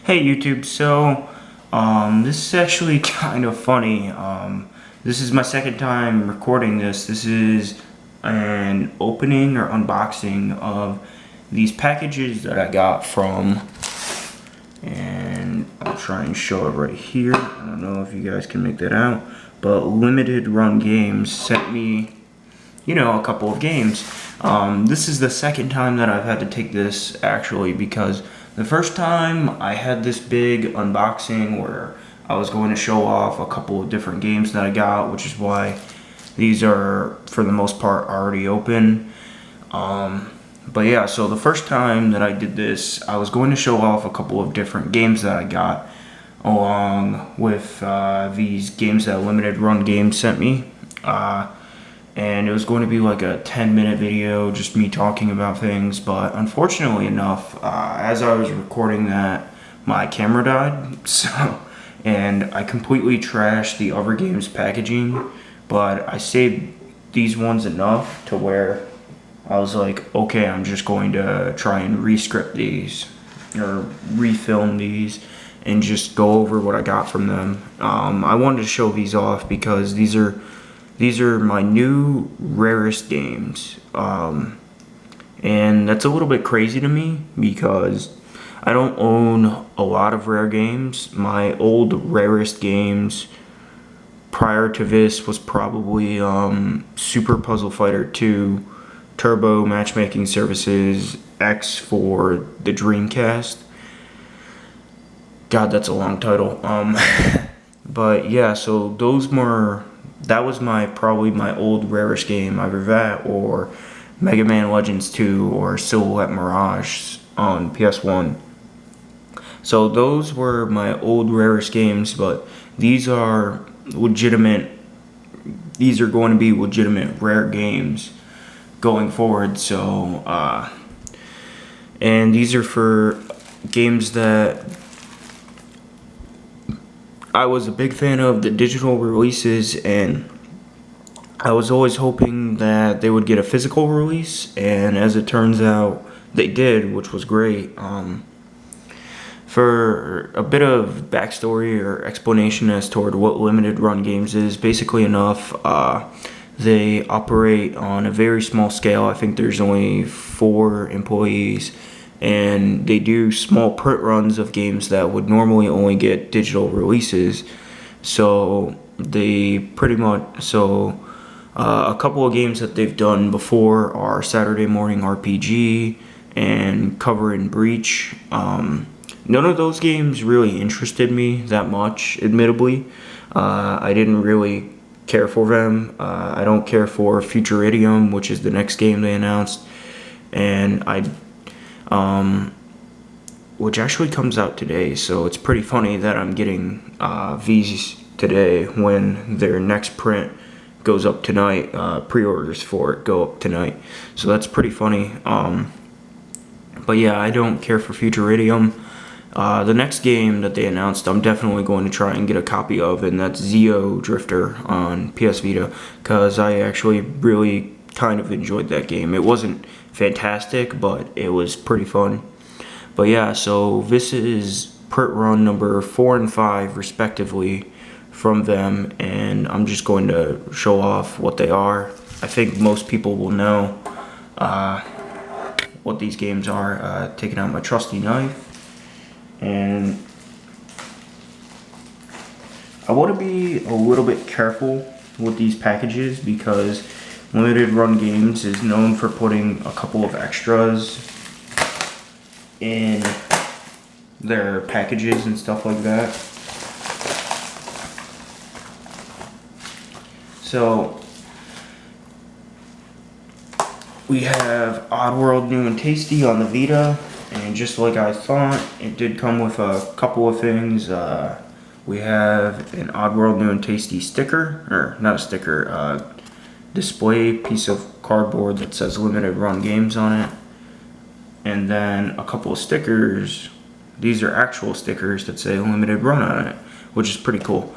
Hey YouTube, this is actually kind of funny. This is my second time recording this. This is an opening or unboxing of these packages that I got from, and I'll try and show it right here. I don't know if you guys can make that out, but Limited Run Games sent me, a couple of games. This is the second time that I've had to take this actually, because the first time I had this big unboxing where I was going to show off a couple of different games that I got, which is why these are for the most part already open. But yeah, so the first time that I did this, I was going to show off a couple of different games that I got along with these games that Limited Run Games sent me. And it was going to be like a 10-minute video, just me talking about things, but unfortunately enough, as I was recording that, my camera died, and I completely trashed the other game's packaging, but I saved these ones enough to where I was like, okay, I'm just going to try and re-script these, or refilm these, and just go over what I got from them. I wanted to show these off because these are my new rarest games, and that's a little bit crazy to me because I don't own a lot of rare games. My old rarest games prior to this was probably Super Puzzle Fighter 2, Turbo Matchmaking Services X for the Dreamcast. God, that's a long title. But yeah, so that was probably my old rarest game, either that or Mega Man Legends 2 or Silhouette Mirage on PS1. So those were my old rarest games, but these are going to be legitimate rare games going forward. So, and these are for games that I was a big fan of the digital releases, and I was always hoping that they would get a physical release, and as it turns out, they did, which was great. For a bit of backstory or explanation as toward what Limited Run Games is, basically enough, they operate on a very small scale. I think there's only 4 employees, and they do small print runs of games that would normally only get digital releases. So they pretty much, a couple of games that they've done before are Saturday Morning RPG and Cover and Breach. None of those games really interested me that much, admittedly. I didn't really care for them. I don't care for Future Idiom, which is the next game they announced, and which actually comes out today, so it's pretty funny that I'm getting these today when their next print goes up tonight. Pre-orders for it go up tonight, so that's pretty funny. But yeah, I don't care for Future Idiom. The next game that they announced, I'm definitely going to try and get a copy of, and that's Zeo Drifter on PS Vita, because I actually really kind of enjoyed that game. It wasn't fantastic, but it was pretty fun. But yeah, so this is print run number 4 and 5 respectively from them, and I'm just going to show off what they are. I think most people will know what these games are. Taking out my trusty knife, and I want to be a little bit careful with these packages because Limited Run Games is known for putting a couple of extras in their packages and stuff like that. So we have Oddworld New and Tasty on the Vita, and just like I thought, it did come with a couple of things. We have an Oddworld New and Tasty sticker, or not a sticker, display piece of cardboard that says Limited Run Games on it, and then a couple of stickers. These are actual stickers that say Limited Run on it, which is pretty cool.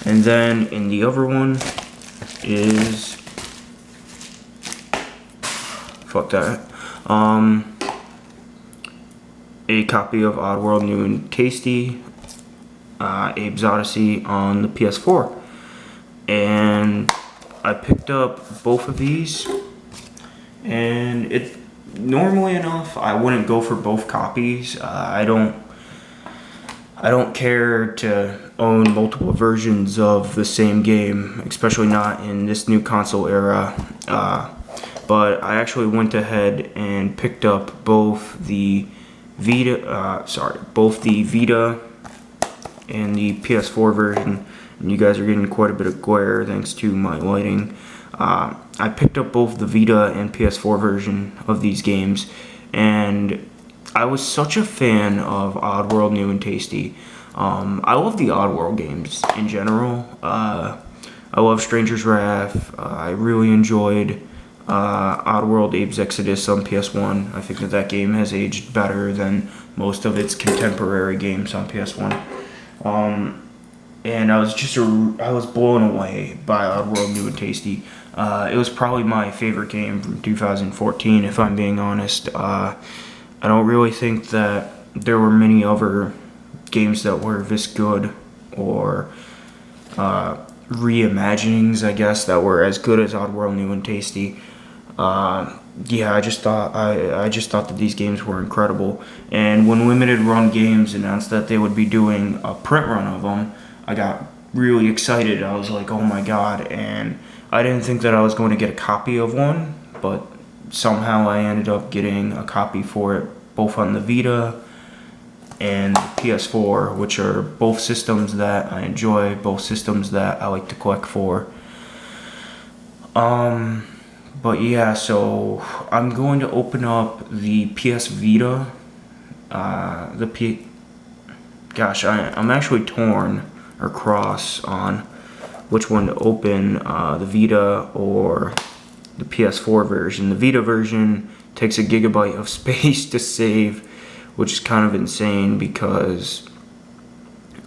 And then in the other one is, fuck that, a copy of Oddworld New and Tasty, Abe's Oddysee on the PS4. And I picked up both of these, and it normally enough I wouldn't go for both copies. I don't care to own multiple versions of the same game, especially not in this new console era. But I actually went ahead and picked up both the Vita and the PS4 version. And you guys are getting quite a bit of glare thanks to my lighting. I picked up both the Vita and PS4 version of these games, and I was such a fan of Oddworld New and Tasty. I love the Oddworld games in general. I love Stranger's Wrath. I really enjoyed Oddworld Abe's Exodus on PS1. I think that game has aged better than most of its contemporary games on PS1. And I was blown away by Oddworld New and Tasty. It was probably my favorite game from 2014, if I'm being honest. I don't really think that there were many other games that were this good, or reimaginings, I guess, that were as good as Oddworld New and Tasty. Yeah, I just thought that these games were incredible. And when Limited Run Games announced that they would be doing a print run of them, I got really excited. I was like, oh my god. And I didn't think that I was going to get a copy of one, but somehow I ended up getting a copy for it, both on the Vita and the PS4, which are both systems that I enjoy, both systems that I like to collect for. But yeah, so I'm going to open up the PS Vita. I'm actually torn or cross on which one to open, the Vita or the PS4 version. The Vita version takes a gigabyte of space to save, which is kind of insane because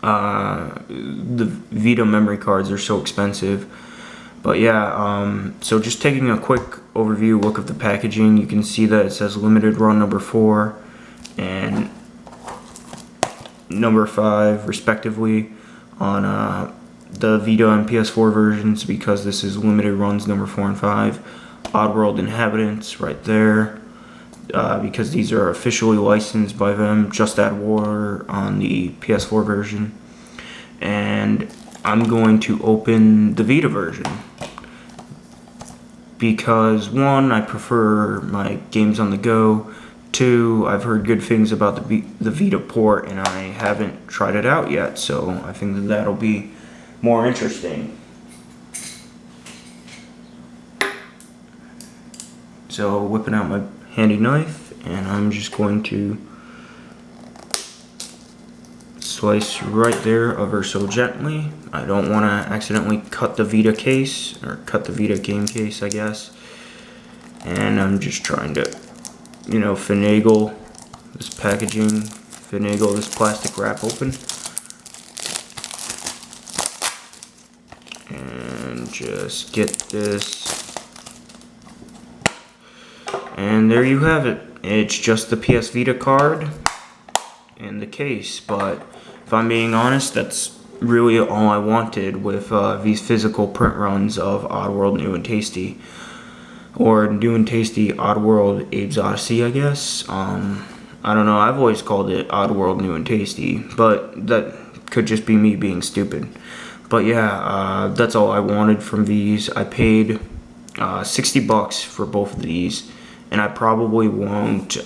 the Vita memory cards are so expensive. But yeah, so just taking a quick overview look of the packaging, you can see that it says limited run number 4 and number 5 respectively on the Vita and PS4 versions, because this is limited runs number 4 and 5. Oddworld Inhabitants right there, because these are officially licensed by them. Just Add War on the PS4 version. And I'm going to open the Vita version because 1, I prefer my games on the go. 2, I've heard good things about the Vita port and I haven't tried it out yet, so I think that that'll be more interesting. So whipping out my handy knife, and I'm just going to slice right there ever so gently. I don't want to accidentally cut the Vita case, or cut the Vita game case, I guess. And I'm just trying to, finagle this packaging, finagle this plastic wrap open. And just get this. And there you have it. It's just the PS Vita card and the case, but if I'm being honest, that's really all I wanted with these physical print runs of Oddworld New and Tasty, or New and Tasty Oddworld Abe's Oddysee, I guess. I don't know, I've always called it Oddworld New and Tasty, but that could just be me being stupid. But yeah, that's all I wanted from these. I paid $60 for both of these, and I probably won't do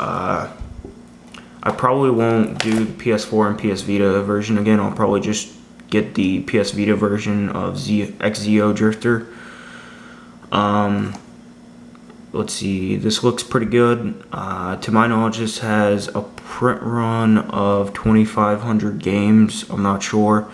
the PS4 and PS Vita version again. I'll probably just get the PS Vita version of XZO Drifter. Let's see, this looks pretty good. To my knowledge, this has a print run of 2,500 games. I'm not sure.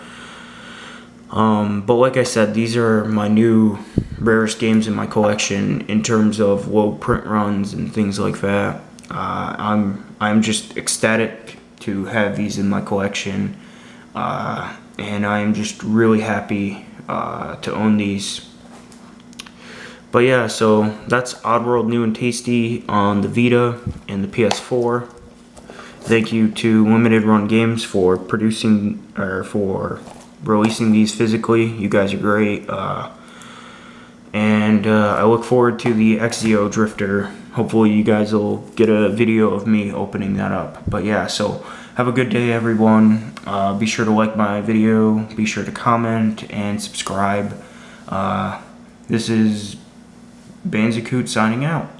But like I said, these are my new rarest games in my collection in terms of low print runs and things like that. I'm just ecstatic to have these in my collection, and I'm just really happy to own these. But yeah, so that's Oddworld New and Tasty on the Vita and the PS4. Thank you to Limited Run Games for producing or for releasing these physically. You guys are great. And I look forward to the XZO Drifter. Hopefully you guys will get a video of me opening that up. But yeah, so have a good day, everyone. Be sure to like my video. Be sure to comment and subscribe. This is Bandicoot signing out.